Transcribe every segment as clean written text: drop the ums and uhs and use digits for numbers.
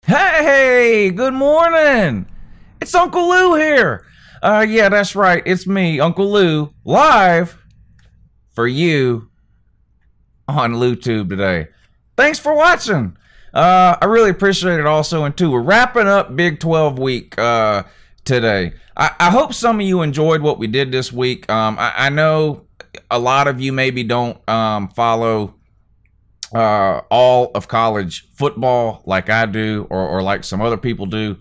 Hey, good morning. It's Uncle Lou here. Yeah, that's right. It's me, Uncle Lou, live for you on LouTube today. Thanks for watching. I really appreciate it also. And too, we're wrapping up Big 12 week today. I hope some of you enjoyed what we did this week. I know a lot of you maybe don't follow all of college football like I do, or like some other people do.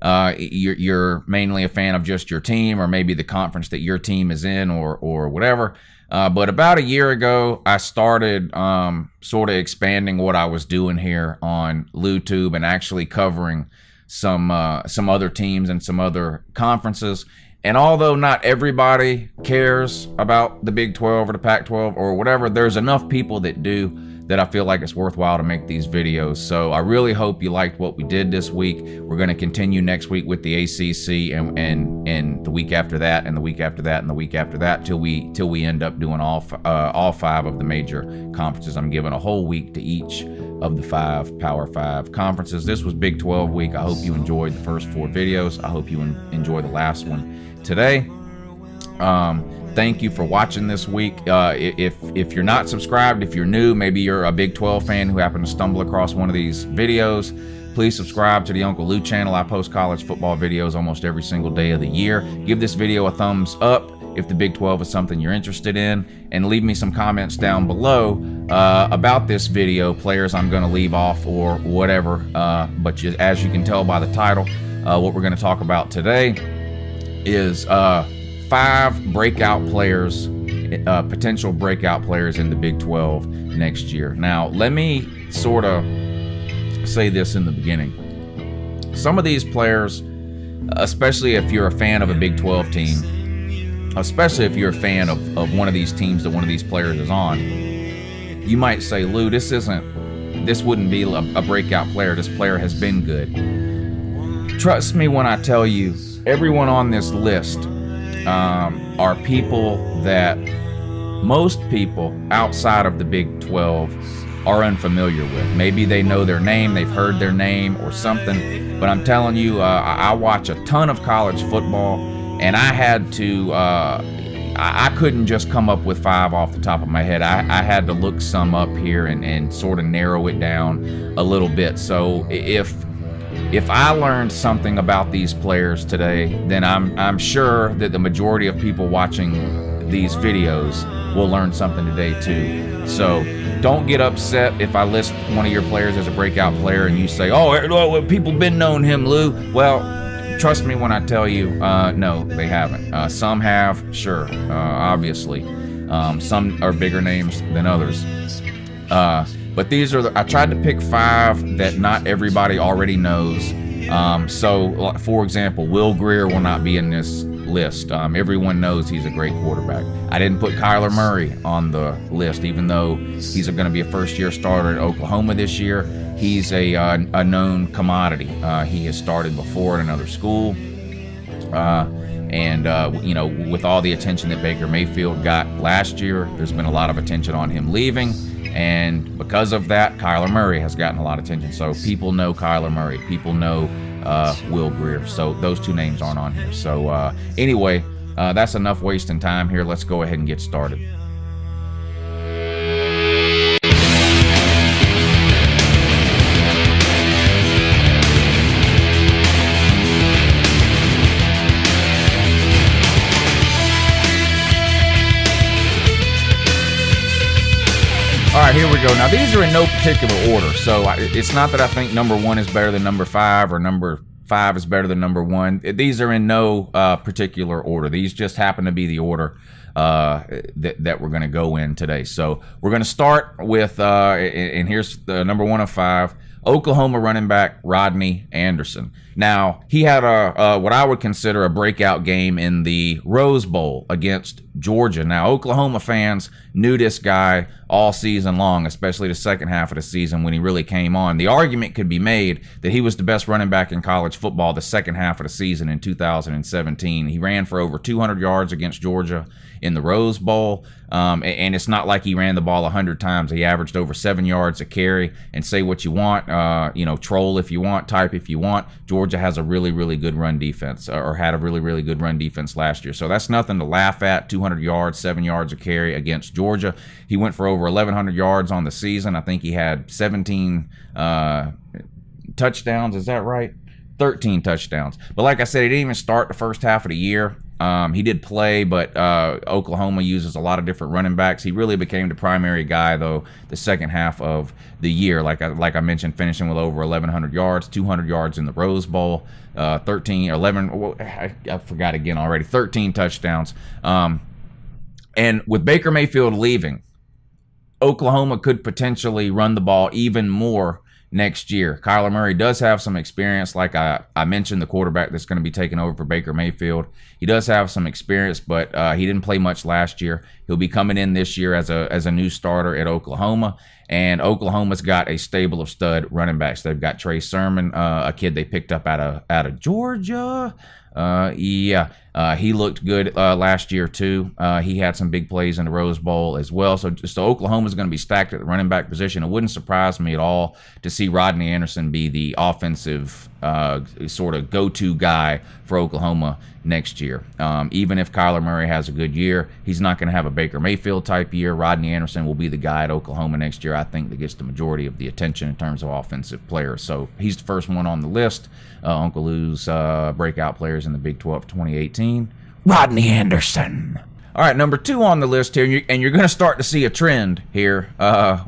You're mainly a fan of just your team, or maybe the conference that your team is in, or whatever. But about a year ago, I started sort of expanding what I was doing here on LouTube and actually covering some other teams and some other conferences. And although not everybody cares about the Big 12 or the Pac-12 or whatever, there's enough people that do, that I feel like it's worthwhile to make these videos. So I really hope you liked what we did this week. We're going to continue next week with the ACC and the week after that, and the week after that, and the week after that, till we end up doing all five of the major conferences. I'm giving a whole week to each of the 5 Power 5 conferences. This was Big 12 week. I hope you enjoyed the first 4 videos. I hope you enjoy the last one today. Thank you for watching this week. If you're not subscribed, if you're new, maybe you're a Big 12 fan who happened to stumble across one of these videos, please subscribe to the Uncle Lou channel. I post college football videos almost every single day of the year. Give this video a thumbs up if the Big 12 is something you're interested in, and leave me some comments down below about this video, players I'm going to leave off or whatever. But as you can tell by the title, what we're going to talk about today is 5 breakout players, potential breakout players in the Big 12 next year. Now, let me sort of say this in the beginning. Some of these players, especially if you're a fan of a Big 12 team, especially if you're a fan of one of these teams that one of these players is on, you might say, Lou, this wouldn't be a breakout player. This player has been good. Trust me when I tell you, everyone on this list are people that most people outside of the Big 12 are unfamiliar with. Maybe they know their name, they've heard their name or something, but I'm telling you, I watch a ton of college football, and I had to, I couldn't just come up with 5 off the top of my head. I had to look some up here and sort of narrow it down a little bit. So if I learned something about these players today, then I'm sure that the majority of people watching these videos will learn something today too. So don't get upset if I list one of your players as a breakout player and you say, oh, people been known him, Lou. Well, trust me when I tell you, no, they haven't. Some have, sure, obviously. Some are bigger names than others. But these are I tried to pick 5 that not everybody already knows. So, for example, Will Grier will not be in this list. Everyone knows he's a great quarterback. I didn't put Kyler Murray on the list, even though he's going to be a first-year starter at Oklahoma this year. He's a known commodity. He has started before at another school. You know, with all the attention that Baker Mayfield got last year, there's been a lot of attention on him leaving. And because of that, Kyler Murray has gotten a lot of attention. So people know Kyler Murray. People know Will Grier. So those 2 names aren't on here. So anyway, that's enough wasting time here. Let's go ahead and get started. All right, here we go. Now, these are in no particular order, so it's not that I think number 1 is better than number 5 or number 5 is better than number 1. These are in no particular order. These just happen to be the order that we're going to go in today. So we're going to start with, and here's the number 1 of 5, Oklahoma running back Rodney Anderson. Now, he had what I would consider a breakout game in the Rose Bowl against Georgia. Now, Oklahoma fans knew this guy all season long, especially the second half of the season when he really came on. The argument could be made that he was the best running back in college football the second half of the season in 2017. He ran for over 200 yards against Georgia in the Rose Bowl, and it's not like he ran the ball 100 times. He averaged over 7 yards a carry. And say what you want, troll if you want, type if you want. Georgia has a really, really good run defense, or had a really, really good run defense last year. So that's nothing to laugh at. 200 yards, 7 yards a carry against Georgia. He went for over 1,100 yards on the season. I think he had 17 touchdowns. Is that right? 13 touchdowns. But like I said, he didn't even start the first half of the year. He did play, but Oklahoma uses a lot of different running backs. He really became the primary guy, though, the second half of the year. Like I mentioned, finishing with over 1,100 yards, 200 yards in the Rose Bowl, 11, well, I forgot again already, 13 touchdowns. And with Baker Mayfield leaving, Oklahoma could potentially run the ball even more next year. Kyler Murray does have some experience, like I mentioned, the quarterback that's going to be taking over for Baker Mayfield. He does have some experience, but he didn't play much last year. He'll be coming in this year as a new starter at Oklahoma, and Oklahoma's got a stable of stud running backs. They've got Trey Sermon, a kid they picked up out of Georgia. He looked good last year too. He had some big plays in the Rose Bowl as well. So Oklahoma's going to be stacked at the running back position. It wouldn't surprise me at all to see Rodney Anderson be the offensive sort of go-to guy for Oklahoma next year. Even if Kyler Murray has a good year, he's not going to have a Baker Mayfield type year. Rodney Anderson will be the guy at Oklahoma next year, I think, that gets the majority of the attention in terms of offensive players. So he's the first one on the list. Uncle Lou's breakout players in the Big 12 2018. Rodney Anderson. All right, number 2 on the list here, and you're going to start to see a trend here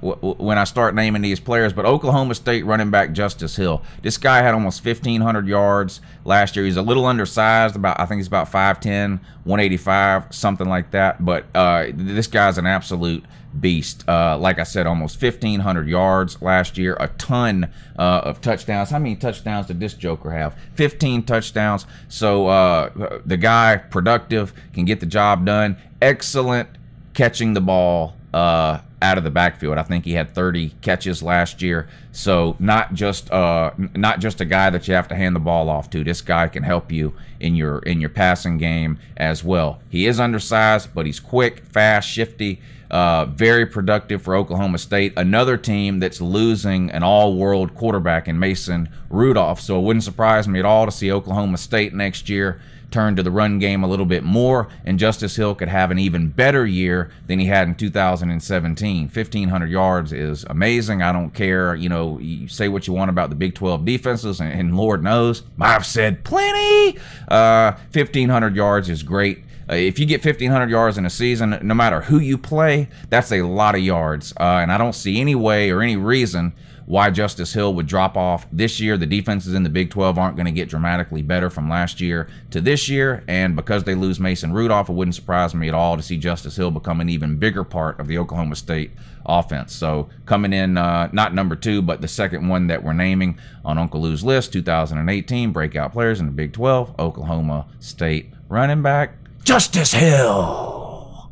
when I start naming these players, but Oklahoma State running back Justice Hill. This guy had almost 1,500 yards last year. He's a little undersized, I think he's about 5'10", 185, something like that, but this guy's an absolute beast. Like I said, almost 1,500 yards last year, a ton of touchdowns. How many touchdowns did this joker have? 15 touchdowns. So the guy, productive, can get the job done. Excellent catching the ball out of the backfield. I think he had 30 catches last year. So not just a guy that you have to hand the ball off to. This guy can help you in your passing game as well. He is undersized, but he's quick, fast, shifty. Very productive for Oklahoma State. Another team that's losing an all-world quarterback in Mason Rudolph. So it wouldn't surprise me at all to see Oklahoma State next year turn to the run game a little bit more, and Justice Hill could have an even better year than he had in 2017. 1,500 yards is amazing. I don't care, you say what you want about the Big 12 defenses, and Lord knows, I've said plenty. 1,500 yards is great. If you get 1,500 yards in a season, no matter who you play, that's a lot of yards. And I don't see any way or any reason why Justice Hill would drop off this year. The defenses in the Big 12 aren't going to get dramatically better from last year to this year. And because they lose Mason Rudolph, it wouldn't surprise me at all to see Justice Hill become an even bigger part of the Oklahoma State offense. So coming in, not number 2, but the second one that we're naming on Uncle Lou's list, 2018 breakout players in the Big 12, Oklahoma State running back Justice Hill. All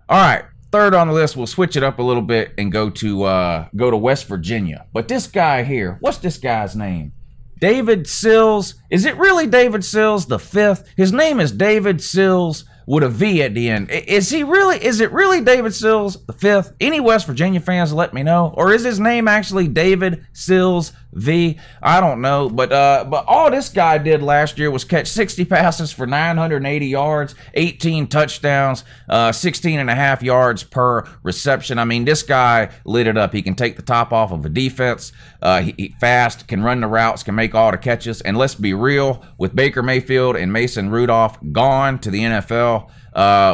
right, third on the list, we'll switch it up a little bit and go to West Virginia. But this guy here, what's this guy's name? David Sills. Is it really David Sills the 5th? His name is David Sills with a V at the end. Is it really David Sills the 5th? Any West Virginia fans, let me know. Or is his name actually David Sills V? I don't know. But all this guy did last year was catch 60 passes for 980 yards, 18 touchdowns, 16.5 yards per reception. I mean, this guy lit it up. He can take the top off of a defense. He fast, can run the routes, can make all the catches. And let's be real, with Baker Mayfield and Mason Rudolph gone to the NFL,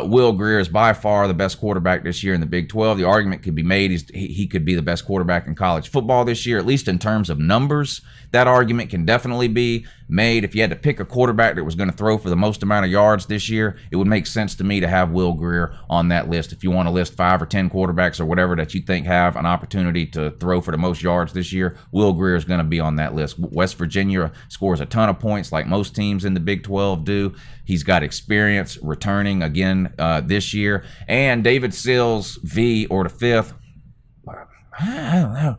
Will Grier is by far the best quarterback this year in the Big 12. The argument could be made he could be the best quarterback in college football this year, at least in terms of numbers. That argument can definitely be made. If you had to pick a quarterback that was going to throw for the most amount of yards this year, it would make sense to me to have Will Grier on that list. If you want to list 5 or 10 quarterbacks or whatever that you think have an opportunity to throw for the most yards this year, Will Grier is going to be on that list. West Virginia scores a ton of points like most teams in the Big 12 do. He's got experience returning again this year. And David Sills V, or the fifth, I don't know,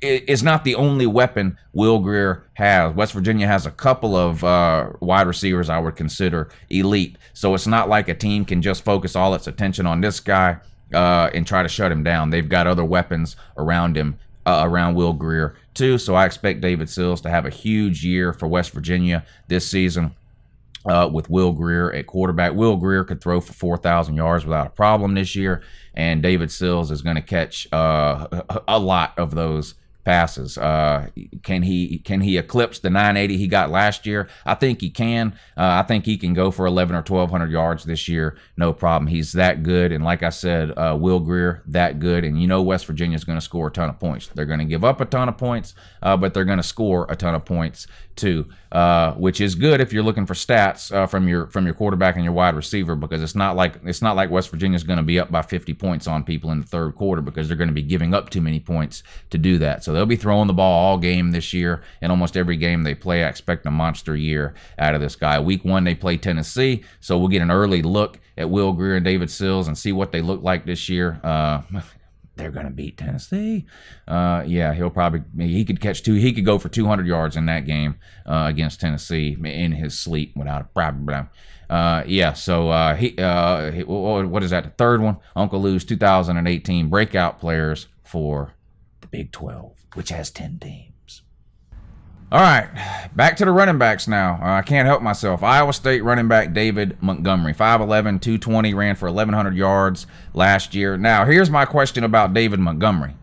is not the only weapon Will Grier has. West Virginia has a couple of wide receivers I would consider elite. So it's not like a team can just focus all its attention on this guy and try to shut him down. They've got other weapons around him, around Will Grier too. So I expect David Sills to have a huge year for West Virginia this season. With Will Grier at quarterback. Will Grier could throw for 4,000 yards without a problem this year, and David Sills is going to catch a lot of those passes. Can he eclipse the 980 he got last year? I think he can. I think he can go for 11 or 1,200 yards this year, no problem. He's that good, and like I said, Will Grier, that good, and you know West Virginia is going to score a ton of points. They're going to give up a ton of points, but they're going to score a ton of points too, which is good if you're looking for stats from your quarterback and your wide receiver, because it's not like West Virginia is going to be up by 50 points on people in the third quarter, because they're going to be giving up too many points to do that. So they'll be throwing the ball all game this year, and almost every game they play, I expect a monster year out of this guy. Week 1 they play Tennessee, so we'll get an early look at Will Grier and David Sills and see what they look like this year. They're going to beat Tennessee. Yeah, he could catch he could go for 200 yards in that game against Tennessee in his sleep without a problem. Yeah, so what is that? The third one, Uncle Lou's 2018 breakout players for the Big 12, which has 10 teams. All right, back to the running backs now. I can't help myself. Iowa State running back David Montgomery, 5'11", 220, ran for 1,100 yards last year. Now, here's my question about David Montgomery.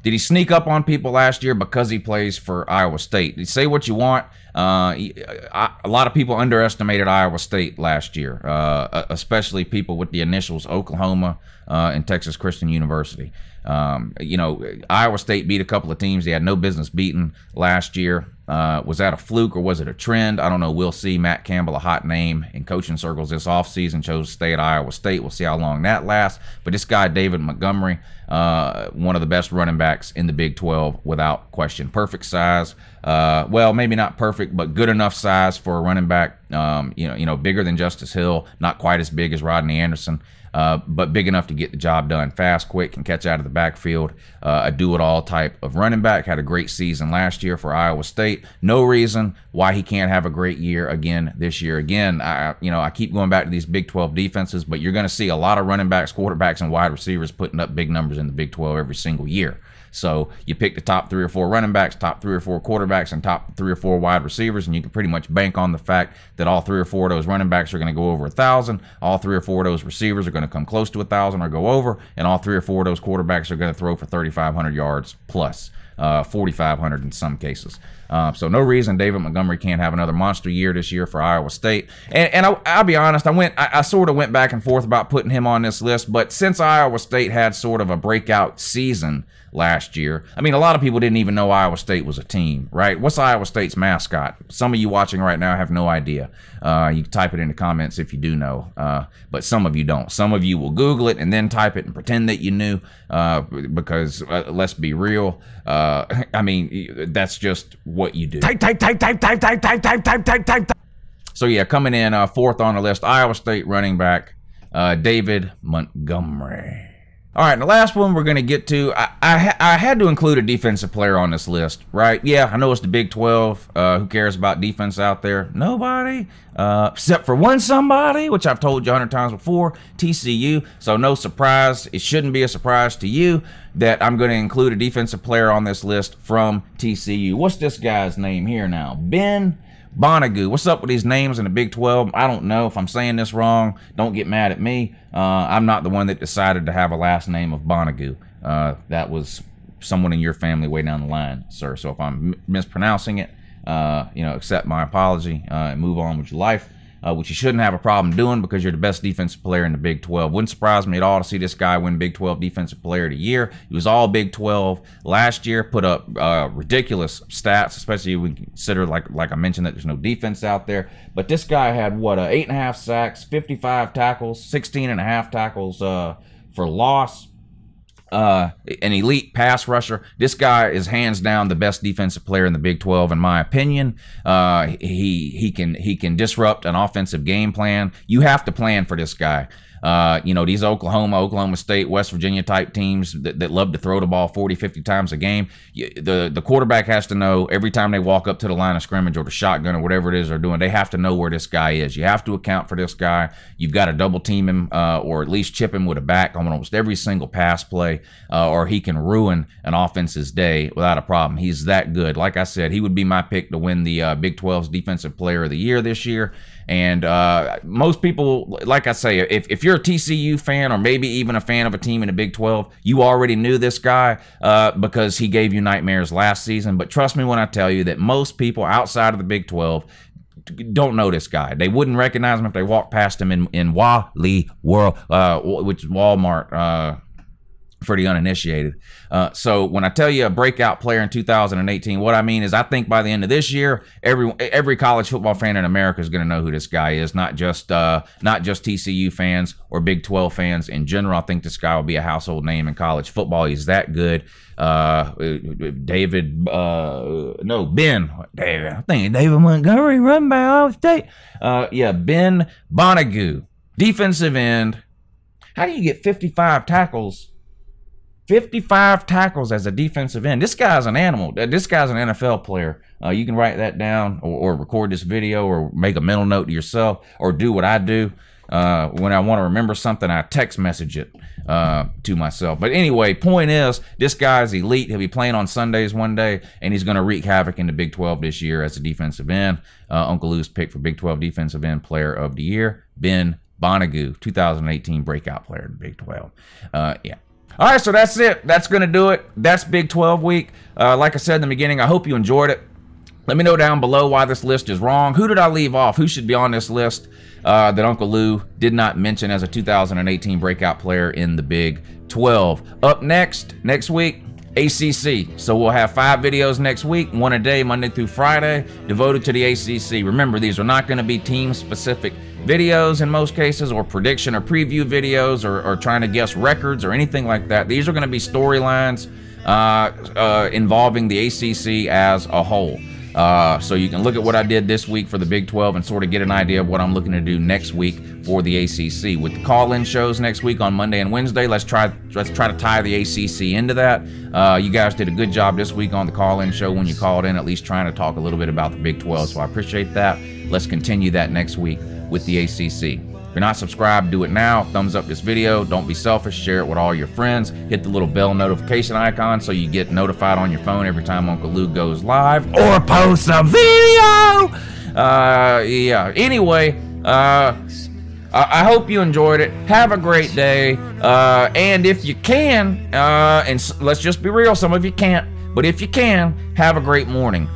Did he sneak up on people last year because he plays for Iowa State? You say what you want. A lot of people underestimated Iowa State last year, especially people with the initials Oklahoma and Texas Christian University. You know, Iowa State beat a couple of teams they had no business beating last year. Was that a fluke or was it a trend? I don't know. We'll see. Matt Campbell, a hot name in coaching circles this offseason, chose to stay at Iowa State. We'll see how long that lasts. But this guy, David Montgomery, one of the best running backs in the Big 12 without question. Perfect size. Well, maybe not perfect, but good enough size for a running back. You know, bigger than Justice Hill, not quite as big as Rodney Anderson. But big enough to get the job done fast, quick, can catch out of the backfield. A do-it-all type of running back. Had a great season last year for Iowa State. No reason why he can't have a great year again this year. Again, I keep going back to these Big 12 defenses, but you're going to see a lot of running backs, quarterbacks, and wide receivers putting up big numbers in the Big 12 every single year. So you pick the top 3 or 4 running backs, top 3 or 4 quarterbacks, and top 3 or 4 wide receivers, and you can pretty much bank on the fact that all 3 or 4 of those running backs are going to go over 1,000. All 3 or 4 of those receivers are going to come close to 1,000 or go over, and all 3 or 4 of those quarterbacks are going to throw for 3,500 yards plus, 4,500 in some cases. So no reason David Montgomery can't have another monster year this year for Iowa State. And I'll be honest, I sort of went back and forth about putting him on this list, but since Iowa State had sort of a breakout season last year, I mean, a lot of people didn't even know Iowa State was a team, right? What's Iowa State's mascot? Some of you watching right now have no idea. You can type it in the comments if you do know, but some of you don't. Some of you will Google it and then type it and pretend that you knew, because let's be real, I mean, that's just what you do. Type. So yeah, coming in fourth on the list, Iowa State running back David Montgomery. All right, and the last one we're going to get to, I had to include a defensive player on this list, right? Yeah, I know it's the Big 12. Who cares about defense out there? Nobody, except for one somebody, which I've told you 100 times before, TCU. So no surprise. It shouldn't be a surprise to you that I'm going to include a defensive player on this list from TCU. What's this guy's name here now? Ben Bonagoo. What's up with these names in the Big 12? I don't know. If I'm saying this wrong, don't get mad at me. I'm not the one that decided to have a last name of Bonagoo. That was someone in your family way down the line, sir. So if I'm mispronouncing it, accept my apology and move on with your life, which you shouldn't have a problem doing because you're the best defensive player in the Big 12. Wouldn't surprise me at all to see this guy win Big 12 Defensive Player of the Year. He was all Big 12 last year, put up ridiculous stats, especially when we consider, like I mentioned, that there's no defense out there. But this guy had, 8.5 sacks, 55 tackles, 16.5 tackles for loss. an elite pass rusher. This guy is hands down the best defensive player in the Big 12, in my opinion. He can disrupt an offensive game plan. You have to plan for this guy. You know, these Oklahoma State, West Virginia type teams that love to throw the ball 40, 50 times a game, the quarterback has to know every time they walk up to the line of scrimmage or the shotgun or whatever it is they're doing, they have to know where this guy is. You have to account for this guy. You've got to double team him or at least chip him with a back on almost every single pass play, or he can ruin an offense's day without a problem. He's that good. Like I said, he would be my pick to win the Big 12's Defensive Player of the Year this year. And most people, like I say, if you're a TCU fan or maybe even a fan of a team in the Big 12, you already knew this guy because he gave you nightmares last season. But trust me when I tell you that most people outside of the Big 12 don't know this guy. They wouldn't recognize him if they walked past him in Wally World, which is Walmart for the uninitiated. So when I tell you a breakout player in 2018, what I mean is I think by the end of this year, every college football fan in America is going to know who this guy is, not just TCU fans or Big 12 fans in general. I think this guy will be a household name in college football. He's that good. David, I think David Montgomery, run by Ohio State. Yeah, Ben Bonnigu, defensive end. How do you get 55 tackles? 55 tackles as a defensive end. This guy's an animal. This guy's an NFL player. You can write that down or record this video or make a mental note to yourself or do what I do. When I want to remember something, I text message it to myself. But anyway, point is, this guy's elite. He'll be playing on Sundays one day, and he's going to wreak havoc in the Big 12 this year as a defensive end. Uncle Lou's pick for Big 12 Defensive End Player of the Year, Ben Bonnigu, 2018 breakout player in the Big 12. Yeah. All right, so that's it. That's going to do it. That's Big 12 week. Like I said in the beginning, I hope you enjoyed it. Let me know down below why this list is wrong. Who did I leave off? Who should be on this list that Uncle Lou did not mention as a 2018 breakout player in the Big 12? Up next week, ACC. So we'll have 5 videos next week, one a day, Monday through Friday, devoted to the ACC. Remember, these are not going to be team-specific videos in most cases, or prediction or preview videos, or trying to guess records or anything like that. These are going to be storylines involving the ACC as a whole. So you can look at what I did this week for the Big 12 and sort of get an idea of what I'm looking to do next week for the ACC. With the call-in shows next week on Monday and Wednesday, let's try to tie the ACC into that. You guys did a good job this week on the call-in show when you called in, at least trying to talk a little bit about the Big 12, so I appreciate that. Let's continue that next week with the ACC. If you're not subscribed, do it now. Thumbs up this video. Don't be selfish. Share it with all your friends. Hit the little bell notification icon so you get notified on your phone every time Uncle Lou goes live or posts a video. Yeah. Anyway, I hope you enjoyed it. Have a great day. And if you can, and let's just be real, some of you can't, but if you can, have a great morning.